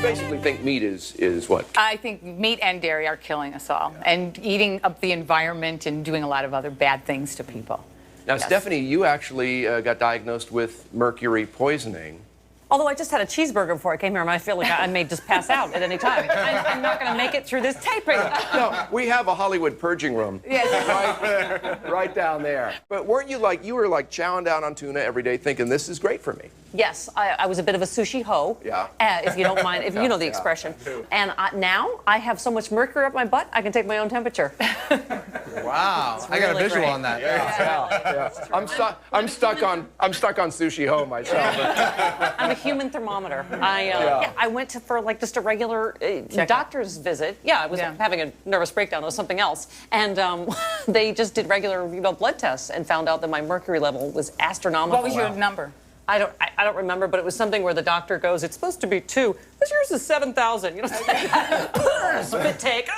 basically think meat is what? I think meat and dairy are killing us all, and eating up the environment and doing a lot of other bad things to people. Now, Yes. Stephanie, you actually got diagnosed with mercury poisoning. Although I just had a cheeseburger before I came here, and I feel like I may just pass out at any time. I'm not going to make it through this taping. No, we have a Hollywood purging room. Yes. Right down there. But weren't you like, you were like chowing down on tuna every day thinking, this is great for me? Yes, I was a bit of a sushi hoe. Yeah. If you don't mind, if you know the expression. And now I have so much mercury up my butt, I can take my own temperature. Wow, I got a really visual great. on that. Yeah. I'm stuck on sushi ho myself. I'm a human thermometer. I went for like just a regular doctor's visit. Yeah, I was having a nervous breakdown. It was something else, and they just did regular blood tests and found out that my mercury level was astronomical. What was your number? I don't remember, but it was something where the doctor goes, it's supposed to be 2. This yours is 7,000. You know, spit take.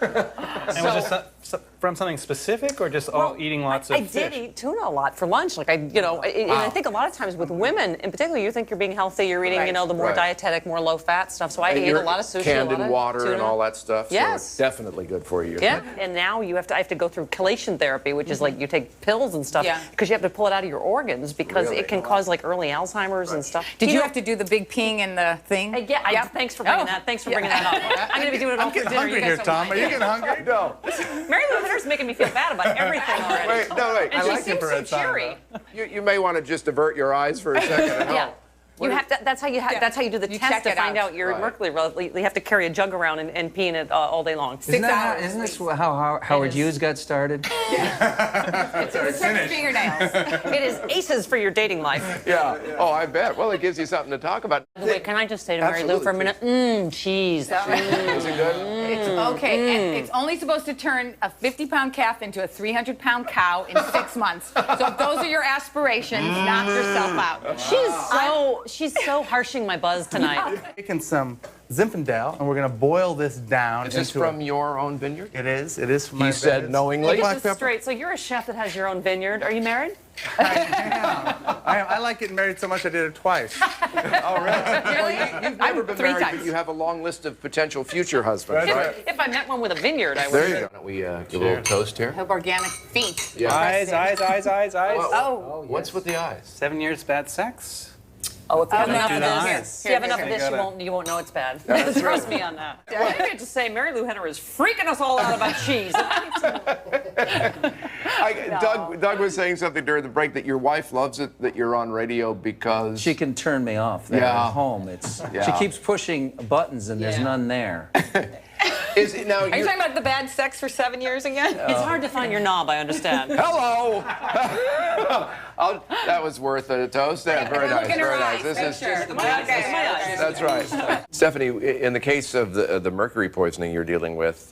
And was this from something specific, or just eating lots of fish? I did eat tuna a lot for lunch. Like and I think a lot of times with women, in particular, you think you're being healthy, you're eating, the more dietetic, more low-fat stuff. So I ate a lot of sushi, canned a lot in of water tuna. and all that stuff. Yes. So it's definitely good for you. Yeah, and now I have to go through chelation therapy, which is like you take pills and stuff because you have to pull it out of your organs because it can cause like early Alzheimer's and stuff. Did you have to do the big peeing in the thing? Thanks for bringing that. Thanks for bringing that up. I'm going to be doing it all for dinner. Hungry here, Tom. Are you getting hungry? No. Marilu Henner's making me feel bad about everything already. Wait. And I she like seems so cheery. You may want to just avert your eyes for a second and Yeah. help. You have to, that's how you do the You test check to it find out. out your mercury level. You have to carry a jug around and pee in it all day long. Isn't this how Howard Hughes got started? It's your fingernails. It is aces for your dating life. Yeah. Oh, I bet. Well, it gives you something to talk about. Wait, can I just say to Marilu for a minute? Cheese. Is it good? It's okay. And it's only supposed to turn a 50-pound calf into a 300-pound cow in 6 months. So if those are your aspirations, knock yourself out. She's so harshing my buzz tonight. Taking some Zinfandel, and we're going to boil this down. Is this from your own vineyard? It is. It is from my He said vineyard. knowingly. This is straight. So you're a chef that has your own vineyard. Are you married? I like getting married so much I did it twice. Oh, really? Well, you've never been 3 married, times. but you have a long list of potential future husbands, right? If I met one with a vineyard, I would. There you go. Why don't we give a little toast here? Have organic feet. Yeah. Eyes. Oh. What's with the eyes? 7 years bad sex. Oh, if you have no, enough of do this, that. if you have enough of Here, this, here. you won't know it's bad. Trust me on that. I think I have to say, Marilu Henner is freaking us all out about cheese. Doug was saying something during the break that your wife loves it that you're on radio because She can turn me off there at home. She keeps pushing buttons and there's none there. Is it now? Are you talking about the bad sex for 7 years again? It's hard to find your knob, I understand. Hello. That was worth a toast. Then. Very nice. Very nice. This is just the That's right. Stephanie, in the case of the mercury poisoning you're dealing with,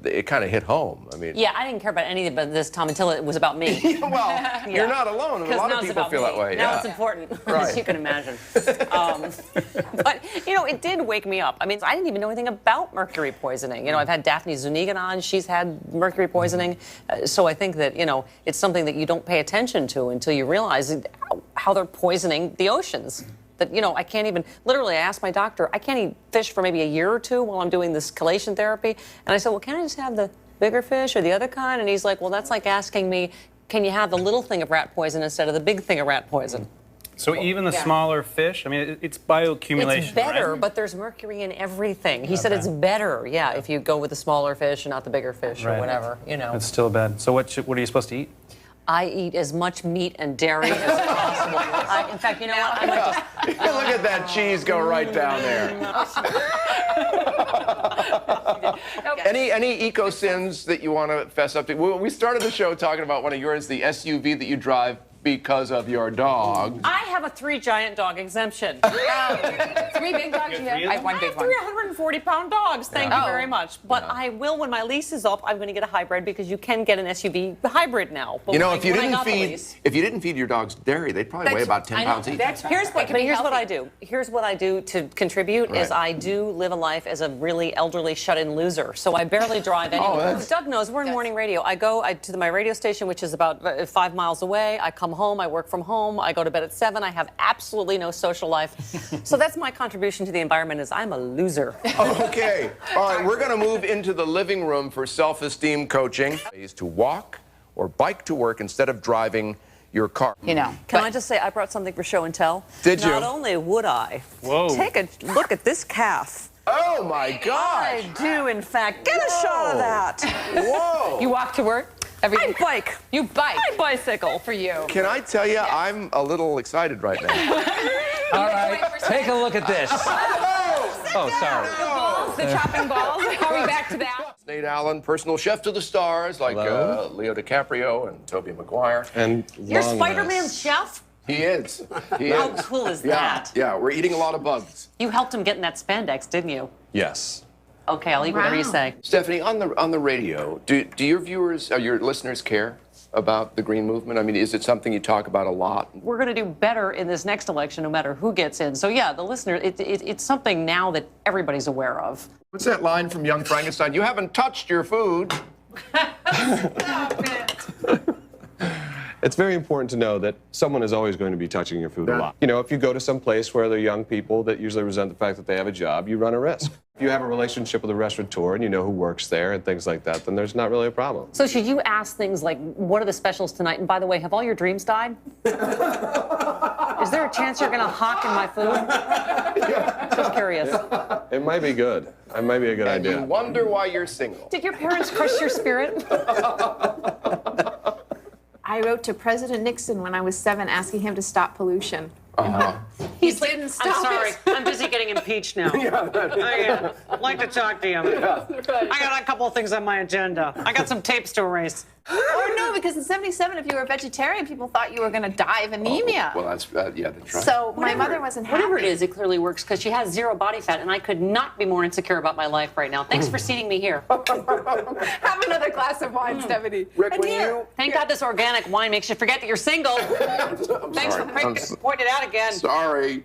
it kind of hit home. I mean. Yeah, I didn't care about anything about this, Tom, until it was about me. Well, you're not alone. A lot of people feel that way. Now Yeah. it's important, Right. as you can imagine. But, it did wake me up. I mean, I didn't even know anything about mercury poisoning. I've had Daphne Zuniga on. She's had mercury poisoning. So I think that, it's something that you don't pay attention to until you realize how they're poisoning the oceans. That, I can't even, literally, I asked my doctor, I can't eat fish for maybe a year or two while I'm doing this chelation therapy. And I said, well, can I just have the bigger fish or the other kind? And he's like, well, that's like asking me, can you have the little thing of rat poison instead of the big thing of rat poison? So even the smaller fish, I mean, it's bioaccumulation, It's better, right? but there's mercury in everything. He said it's better, if you go with the smaller fish and not the bigger fish or whatever, It's still bad. So what are you supposed to eat? I eat as much meat and dairy as possible. In fact, you know what? I might just... Look at that cheese go right down there. Any eco sins that you want to fess up to? Well, we started the show talking about one of yours, the SUV that you drive because of your dog. I have a 3 giant dog exemption. 3 big dogs? You have? I have 1 big one. 340-pound dogs. Thank you very much. But I will, when my lease is up, I'm going to get a hybrid because you can get an SUV hybrid now. But If you didn't feed your dogs dairy, they'd probably weigh about 10 pounds each. Here's what I do. Here's what I do to contribute is I do live a life as a really elderly shut-in loser. So I barely drive anywhere. Doug knows we're in morning radio. I go to my radio station, which is about 5 miles away. I come home, I work from home, I go to bed at 7, I have absolutely no social life. So that's my contribution to the environment is I'm a loser. Okay. All right, we're going to move into the living room for self-esteem coaching. Is to walk or bike to work instead of driving your car. You know. Can I just say I brought something for show and tell? Did you? Not only would I Whoa. take a look at this calf. Oh, my gosh. I do, in fact. Get a shot of that. Whoa. You walk to work every day? I bike. You bike? I bicycle. Good for you. Can I tell you, I'm a little excited right now. All right, take a look at this. Oh, sorry. The balls, the chopping balls. Are we back to that? Nate Allen, personal chef to the stars, like Leo DiCaprio and Tobey Maguire. And You're Spider-Man's chef? He is. He How is. cool is Yeah, that? yeah, we're eating a lot of bugs. You helped him get in that spandex, didn't you? yes. Okay, I'll eat whatever you say. Stephanie, on the radio, do your viewers, your listeners care about the green movement? I mean, is it something you talk about a lot? We're going to do better in this next election, no matter who gets in. So yeah, the listener, it's something now that everybody's aware of. What's that line from Young Frankenstein? You haven't touched your food. Stop it. It's very important to know that someone is always going to be touching your food a lot. You know, if you go to some place where there are young people that usually resent the fact that they have a job, you run a risk. If you have a relationship with a restaurateur and you know who works there and things like that, then there's not really a problem. So should you ask things like, what are the specials tonight? And by the way, have all your dreams died? Is there a chance you're going to hawk in my food? Just curious. It might be good. It might be a good idea. You wonder why you're single. Did your parents crush your spirit? I wrote to President Nixon when I was 7 asking him to stop pollution. He didn't stop. I'm sorry. I'm busy getting impeached now. I'd like to talk to you. I got a couple of things on my agenda. I got some tapes to erase. Or no, because in 77, if you were a vegetarian, people thought you were going to die of anemia. Well, that's yeah, that's right. So my mother wasn't happy. Whatever it is, it clearly works because she has 0 body fat, and I could not be more insecure about my life right now. Thanks for seating me here. Have another glass of wine, Stephanie. Rick, when you... Thank God this organic wine makes you forget that you're single. Thanks for pointing it out again. Sorry.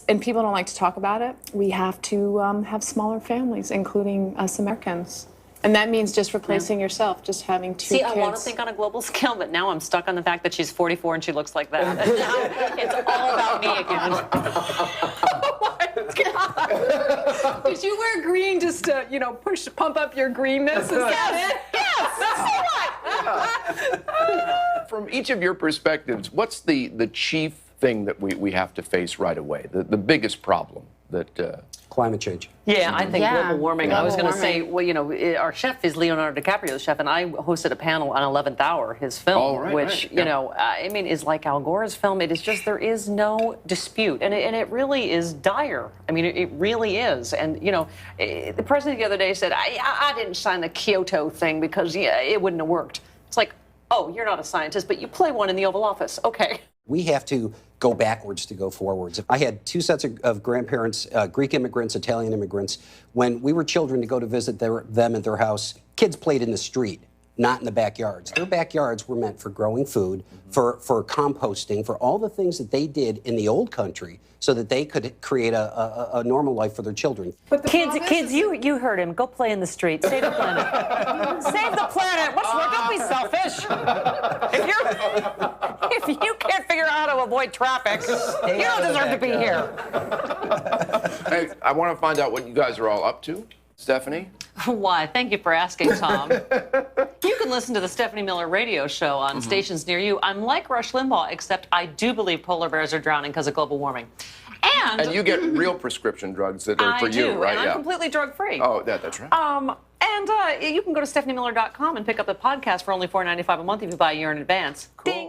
And people don't like to talk about it. We have to have smaller families, including us Americans. And that means just replacing yourself, just having 2 See, kids. I want to think on a global scale, but now I'm stuck on the fact that she's 44 and she looks like that. And now it's all about me again. Oh my God! Did you wear green just to, you know, pump up your greenness? Is that it? Yes, that's right. From each of your perspectives, what's the chief thing that we have to face right away? The biggest problem that... Climate change. Yeah, I think Yeah. global warming. I was going to say, well, you know, our chef is Leonardo DiCaprio's chef, and I hosted a panel on 11th Hour, his film, Oh, right, which, right. you know, I mean, is like Al Gore's film. It is just, there is no dispute, and it really is dire. I mean, it really is. And, you know, the president the other day said, I didn't sign the Kyoto thing because, yeah, it wouldn't have worked. It's like, oh, you're not a scientist, but you play one in the Oval Office. Okay. We have to go backwards to go forwards. I had 2 sets of grandparents, Greek immigrants, Italian immigrants. When we were children to go to visit them at their house, kids played in the street, not in the backyards. Their backyards were meant for growing food, for composting, for all the things that they did in the old country so that they could create a normal life for their children. Kids, you heard him. Go play in the street. Save the planet. Save the planet. What's wrong? Don't be selfish. If you can't figure out how to avoid traffic, you don't deserve to be here. Hey, I want to find out what you guys are all up to. Stephanie? Why? Thank you for asking, Tom. You can listen to the Stephanie Miller radio show on stations near you. I'm like Rush Limbaugh, except I do believe polar bears are drowning because of global warming. And you get real prescription drugs that are for you, right? And I'm completely drug-free. Oh, that's right. And you can go to stephaniemiller.com and pick up the podcast for only $4.95 a month if you buy a year in advance. Cool. Ding.